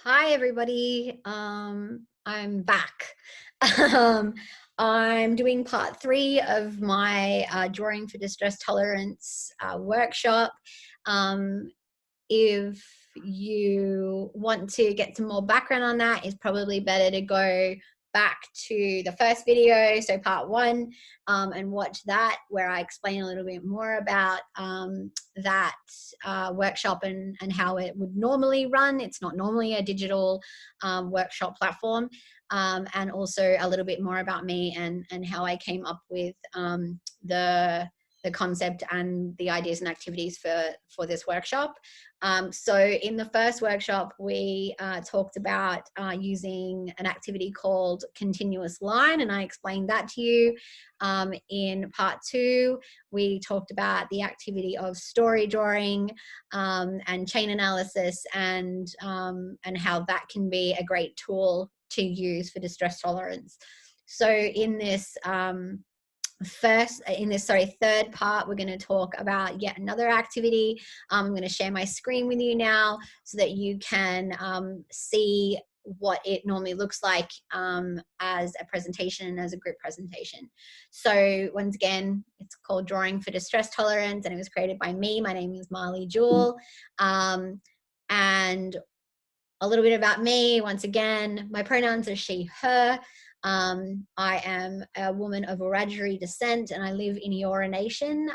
Hi, everybody. I'm back. Um, I'm doing part 3 of my drawing for distress tolerance workshop. Um, if you want to get some more background on that, it's probably better to go back to the first video, so part 1, and watch that, where I explain a little bit more about that workshop and how it would normally run. It's not normally a digital workshop platform, and also a little bit more about me and how I came up with the concept and the ideas and activities for this workshop. So in the first workshop, we talked about using an activity called continuous line, and I explained that to you. In part 2, we talked about the activity of story drawing and chain analysis, and how that can be a great tool to use for distress tolerance. So in this third part, we're going to talk about yet another activity. I'm going to share my screen with you now so that you can see what it normally looks like as a presentation and as a group presentation. So once again, it's called Drawing for Distress Tolerance, and it was created by me. My name is Marley Jewell. And a little bit about me, once again, my pronouns are she, her. I am a woman of Wiradjuri descent, and I live in Eora Nation,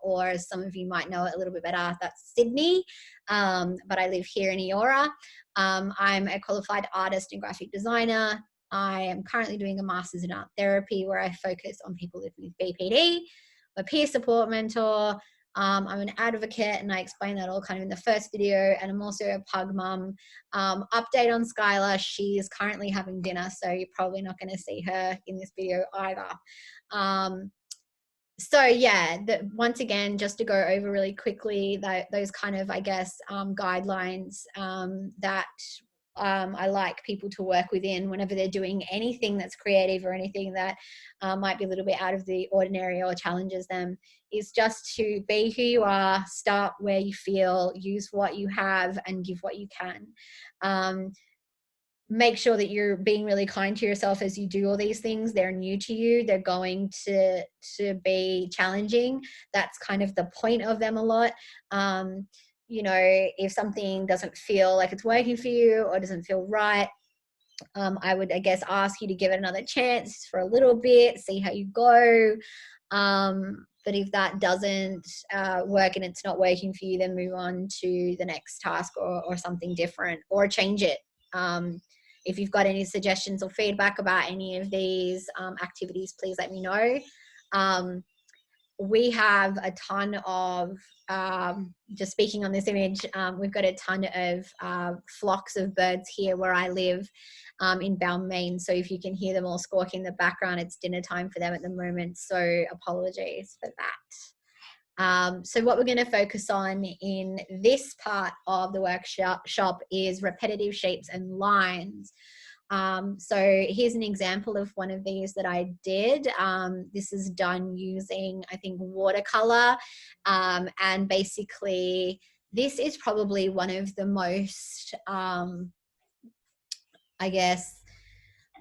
or as some of you might know it a little bit better, that's Sydney, but I live here in Eora. I'm a qualified artist and graphic designer. I am currently doing a master's in art therapy, where I focus on people living with BPD. I'm a peer support mentor. I'm an advocate, and I explained that all kind of in the first video, and I'm also a pug mum. Update on Skylar, she is currently having dinner, so you're probably not going to see her in this video either. So yeah, once again, just to go over really quickly, those kind of, I guess, guidelines that I like people to work within whenever they're doing anything that's creative or anything that might be a little bit out of the ordinary or challenges them, is just to be who you are, start where you feel, use what you have, and give what you can. Make sure that you're being really kind to yourself as you do all these things. They're new to you. They're going to be challenging. That's kind of the point of them a lot. You know, if something doesn't feel like it's working for you or doesn't feel right, I would, I guess, ask you to give it another chance for a little bit, see how you go. But if that doesn't work and it's not working for you, then move on to the next task or something different, or change it. If you've got any suggestions or feedback about any of these activities, please let me know. We have a ton of, just speaking on this image, we've got a ton of flocks of birds here where I live in Balmain. So if you can hear them all squawking in the background, it's dinner time for them at the moment. So apologies for that. So what we're going to focus on in this part of the workshop is repetitive shapes and lines. So here's an example of one of these that I did. This is done using, I think, watercolor. And basically, this is probably one of the most, I guess,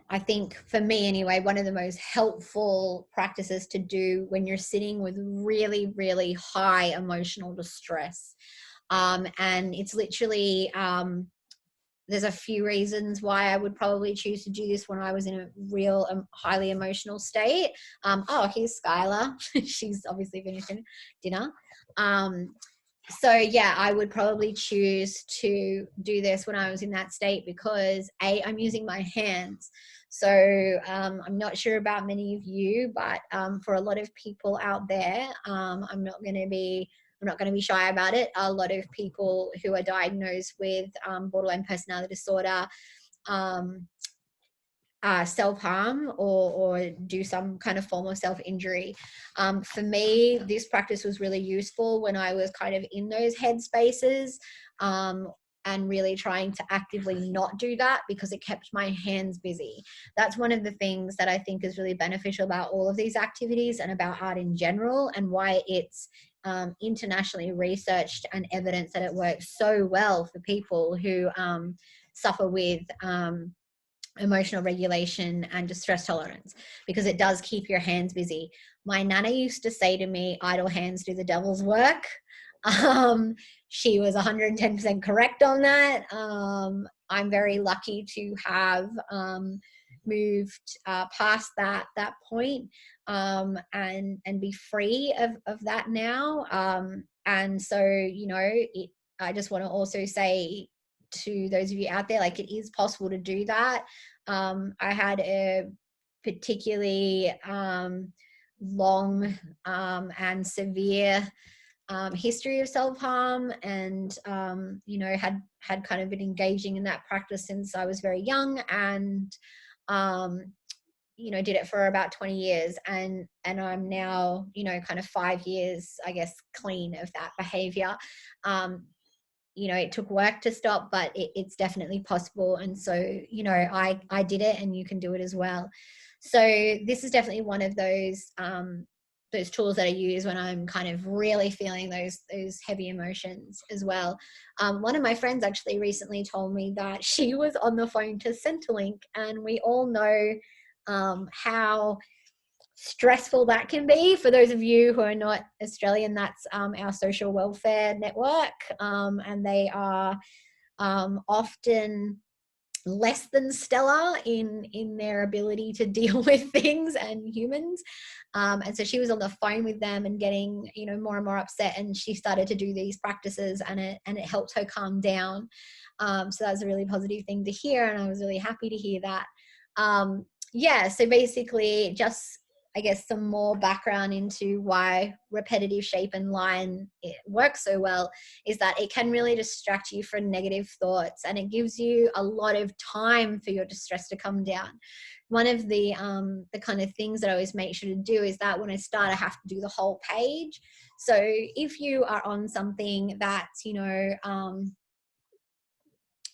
I think for me anyway, one of the most helpful practices to do when you're sitting with really, really high emotional distress. And it's literally, there's a few reasons why I would probably choose to do this when I was in a real highly emotional state. Oh, here's Skylar. She's obviously finishing dinner. So yeah, I would probably choose to do this when I was in that state because I'm using my hands. So I'm not sure about many of you, but for a lot of people out there, I'm not going to be shy about it. A lot of people who are diagnosed with borderline personality disorder self-harm or do some kind of form of self-injury. For me, this practice was really useful when I was kind of in those headspaces, and really trying to actively not do that because it kept my hands busy. That's one of the things that I think is really beneficial about all of these activities and about art in general, and why it's internationally researched and evidence that it works so well for people who suffer with emotional regulation and distress tolerance, because it does keep your hands busy. My nana used to say to me, idle hands do the devil's work. She was 110% correct on that. I'm very lucky to have moved past that point, and be free of that now. And so, I just want to also say to those of you out there, like, it is possible to do that. I had a particularly long and severe history of self-harm, and had kind of been engaging in that practice since I was very young, and um, did it for about 20 years, and I'm now, kind of 5 years, I guess, clean of that behavior. It took work to stop, but it's definitely possible. And so, I did it, and you can do it as well. So this is definitely one of those tools that I use when I'm kind of really feeling those heavy emotions as well. One of my friends actually recently told me that she was on the phone to Centrelink, and we all know how stressful that can be. For those of you who are not Australian, that's our social welfare network, and they are often less than stellar in their ability to deal with things and humans. And so she was on the phone with them and getting, more and more upset, and she started to do these practices, and it helped her calm down. So that's a really positive thing to hear, and I was really happy to hear that. So basically, just, I guess, some more background into why repetitive shape and line it works so well is that it can really distract you from negative thoughts, and it gives you a lot of time for your distress to come down. One of the kind of things that I always make sure to do is that when I start, I have to do the whole page. So if you are on something that's,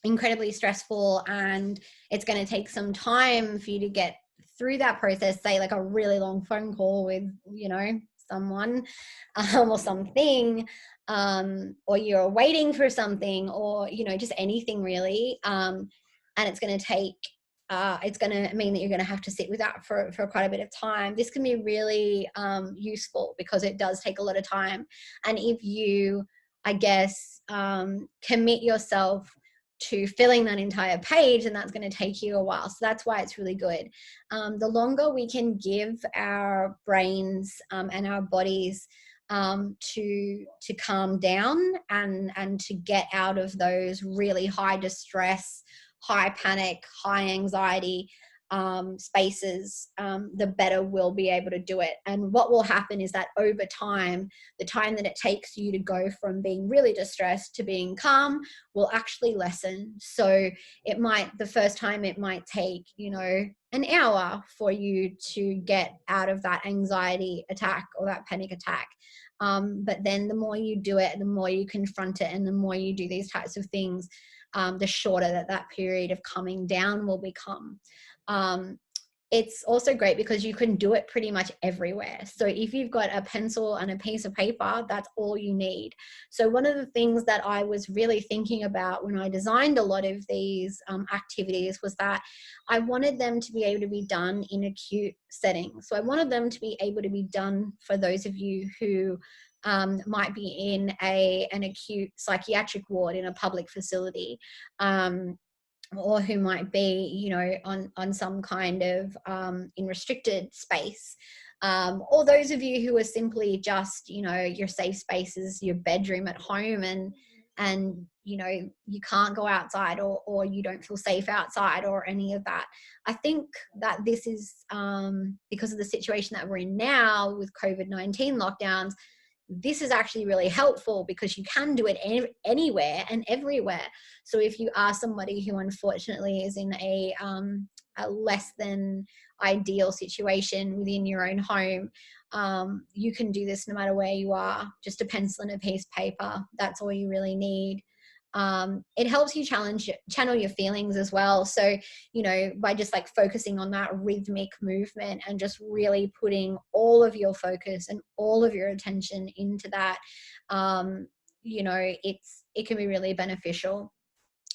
incredibly stressful, and it's going to take some time for you to get through that process, say like a really long phone call with someone, or something, or you're waiting for something, or just anything really, and it's going to mean that you're going to have to sit with that for quite a bit of time. This can be really useful because it does take a lot of time, and if you, I guess, commit yourself to filling that entire page, and that's going to take you a while. So that's why it's really good. The longer we can give our brains and our bodies to calm down and to get out of those really high distress, high panic, high anxiety spaces, the better we'll be able to do it. And what will happen is that over time, the time that it takes you to go from being really distressed to being calm will actually lessen. So the first time it might take, an hour for you to get out of that anxiety attack or that panic attack. But then the more you do it, the more you confront it, and the more you do these types of things, the shorter that period of coming down will become. It's also great because you can do it pretty much everywhere. So if you've got a pencil and a piece of paper, that's all you need. So one of the things that I was really thinking about when I designed a lot of these activities was that I wanted them to be able to be done in acute settings. So I wanted them to be able to be done for those of you who might be in an acute psychiatric ward in a public facility, or who might be, on some kind of in restricted space, or those of you who are simply just, your safe spaces, your bedroom at home, and you can't go outside, or you don't feel safe outside, or any of that. I think that this is because of the situation that we're in now with COVID-19 lockdowns. This is actually really helpful because you can do it anywhere and everywhere. So if you are somebody who unfortunately is in a less than ideal situation within your own home, you can do this no matter where you are. Just a pencil and a piece of paper. That's all you really need. It helps you channel your feelings as well. So, by just like focusing on that rhythmic movement and just really putting all of your focus and all of your attention into that, it can be really beneficial.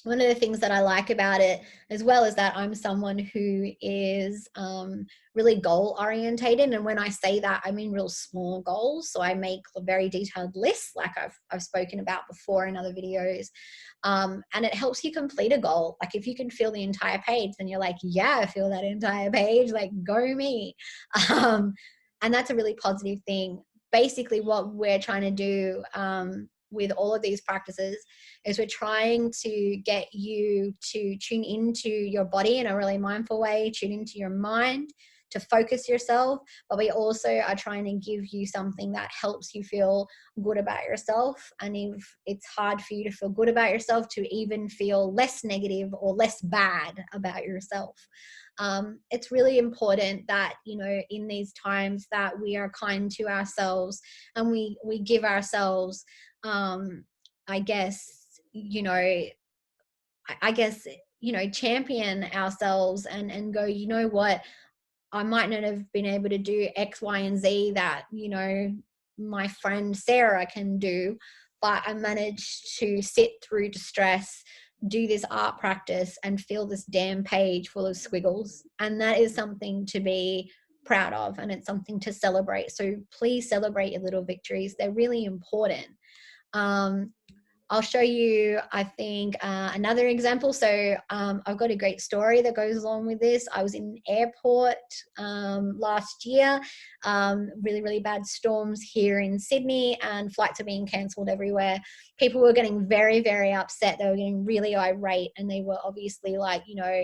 one of the things that I like about it, as well, is that I'm someone who is really goal orientated. And when I say that, I mean real small goals. So I make very detailed lists, like I've spoken about before in other videos. And it helps you complete a goal. Like if you can fill the entire page, then you're like, yeah, I fill that entire page, like go me. Um, and that's a really positive thing. Basically, what we're trying to do with all of these practices is we're trying to get you to tune into your body in a really mindful way, tune into your mind, to focus yourself. But we also are trying to give you something that helps you feel good about yourself. And if it's hard for you to feel good about yourself, to even feel less negative or less bad about yourself. It's really important that, you know, in these times, that we are kind to ourselves, and we give ourselves, I guess, you know, I guess, you know, champion ourselves and go, you know what, I might not have been able to do X, Y, and Z that, you know, my friend Sarah can do, but I managed to sit through distress, do this art practice, and fill this damn page full of squiggles. And that is something to be proud of, and it's something to celebrate. So please celebrate your little victories. They're really important. Um, I'll show you, I think, another example. So I've got a great story that goes along with this. I was in an airport last year, really, really bad storms here in Sydney, and flights are being cancelled everywhere. People were getting very, very upset. They were getting really irate, and they were obviously like, you know,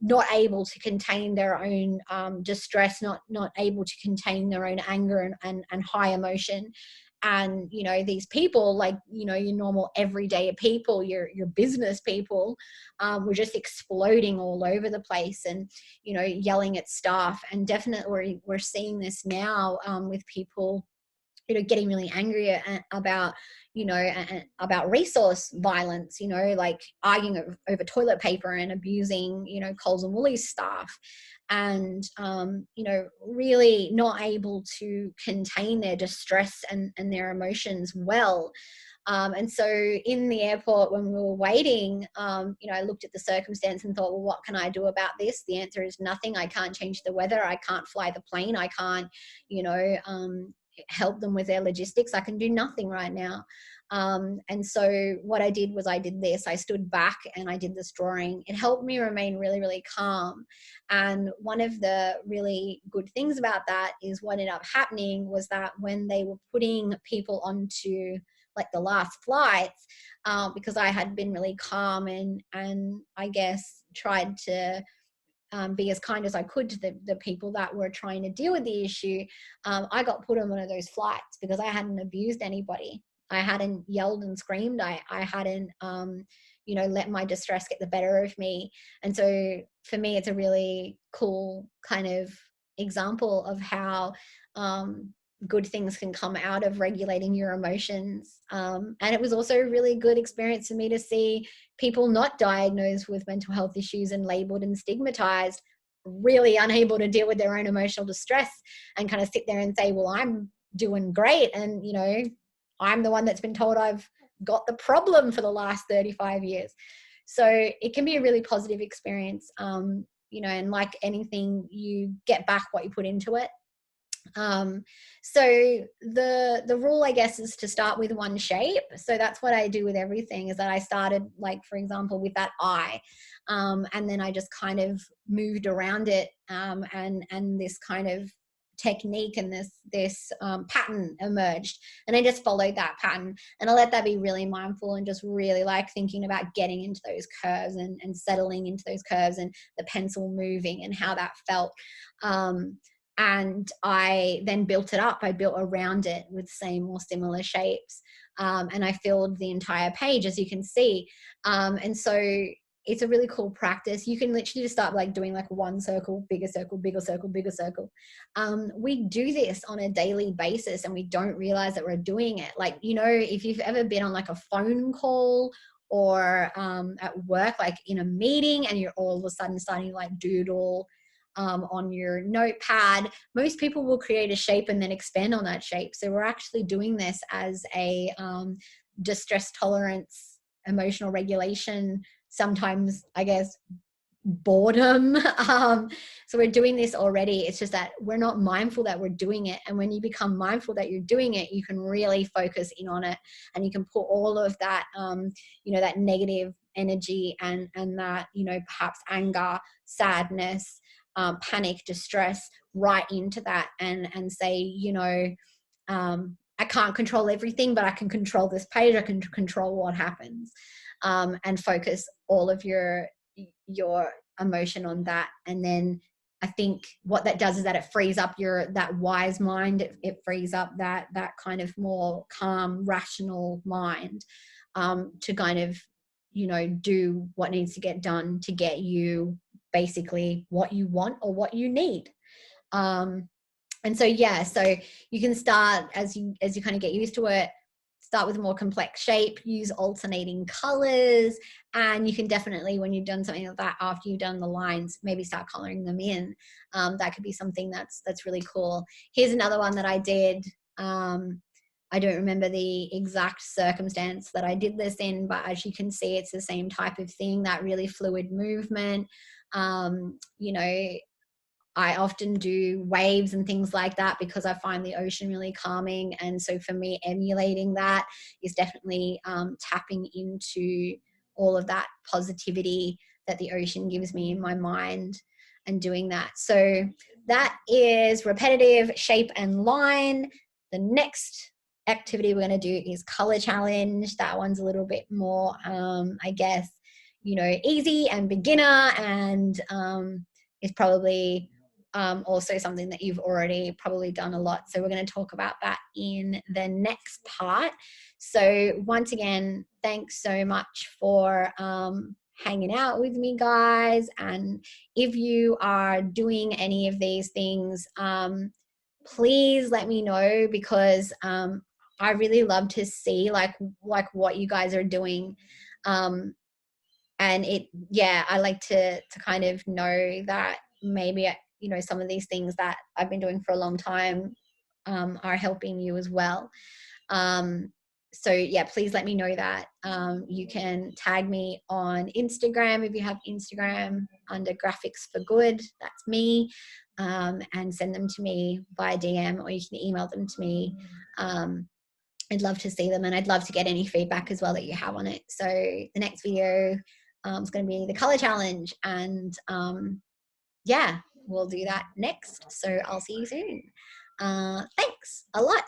not able to contain their own distress, not able to contain their own anger and high emotion. And, you know, these people, like, you know, your normal everyday people, your business people, were just exploding all over the place, and, you know, yelling at staff. And definitely we're seeing this now with people, you know, getting really angry about, you know, about resource violence, you know, like arguing over toilet paper and abusing, you know, Coles and Woolies staff. And you know, really not able to contain their distress and their emotions well. And so in the airport, when we were waiting, you know, I looked at the circumstance and thought, well, what can I do about this? The answer is nothing. I can't change the weather. I can't fly the plane. I can't, you know, help them with their logistics. I can do nothing right now. And so what I did was I did this. I stood back and I did this drawing. It helped me remain really, really calm. And one of the really good things about that is what ended up happening was that when they were putting people onto like the last flights, because I had been really calm and I guess tried to be as kind as I could to the people that were trying to deal with the issue, I got put on one of those flights because I hadn't abused anybody. I hadn't yelled and screamed. I hadn't, you know, let my distress get the better of me. And so for me, it's a really cool kind of example of how good things can come out of regulating your emotions. And it was also a really good experience for me to see people not diagnosed with mental health issues and labeled and stigmatized, really unable to deal with their own emotional distress, and kind of sit there and say, well, I'm doing great. And, you know, I'm the one that's been told I've got the problem for the last 35 years. So it can be a really positive experience. You know, and like anything, you get back what you put into it. So the rule, I guess, is to start with one shape. So that's what I do with everything, is that I started, like, for example, with that eye, and then I just kind of moved around it, and this kind of technique and this pattern emerged, and I just followed that pattern, and I let that be really mindful and just really like thinking about getting into those curves and settling into those curves, and the pencil moving and how that felt. And I then built it up. I built around it with same or similar shapes, and I filled the entire page, as you can see. And so it's a really cool practice. You can literally just start like doing like one circle, bigger circle, bigger circle, bigger circle. We do this on a daily basis and we don't realize that we're doing it. Like, you know, if you've ever been on like a phone call or at work, like in a meeting, and you're all of a sudden starting to like doodle on your notepad, most people will create a shape and then expand on that shape. So we're actually doing this as a distress tolerance emotional regulation, sometimes, I guess, boredom. So we're doing this already. It's just that we're not mindful that we're doing it. And when you become mindful that you're doing it, you can really focus in on it, and you can put all of that, that negative energy and that, perhaps anger, sadness, panic, distress, right into that, and say, I can't control everything, but I can control this page. I can control what happens, and focus all of your emotion on that. And then I think what that does is that it frees up that wise mind. It frees up that kind of more calm, rational mind, to kind of, do what needs to get done to get you basically what you want or what you need. And so, so you can start as you kind of get used to it, start with a more complex shape, use alternating colors, and you can definitely, when you've done something like that, after you've done the lines, maybe start coloring them in. That could be something that's really cool. Here's another one that I did. I don't remember the exact circumstance that I did this in, but as you can see, it's the same type of thing, that really fluid movement. I often do waves and things like that because I find the ocean really calming. And so for me, emulating that is definitely tapping into all of that positivity that the ocean gives me in my mind and doing that. So that is repetitive shape and line. The next activity we're going to do is color challenge. That one's a little bit more, I guess, easy and beginner, and is probably also something that you've already probably done a lot. So we're going to talk about that in the next part. So once again, thanks so much for hanging out with me, guys. And if you are doing any of these things, please let me know, because I really love to see like what you guys are doing. And I like to kind of know that maybe, some of these things that I've been doing for a long time are helping you as well. So please let me know that. You can tag me on Instagram if you have Instagram, under Graphics for Good. That's me. And send them to me via DM, or you can email them to me. I'd love to see them, and I'd love to get any feedback as well that you have on it. So the next video is going to be the color challenge, and we'll do that next. So I'll see you soon. Thanks a lot.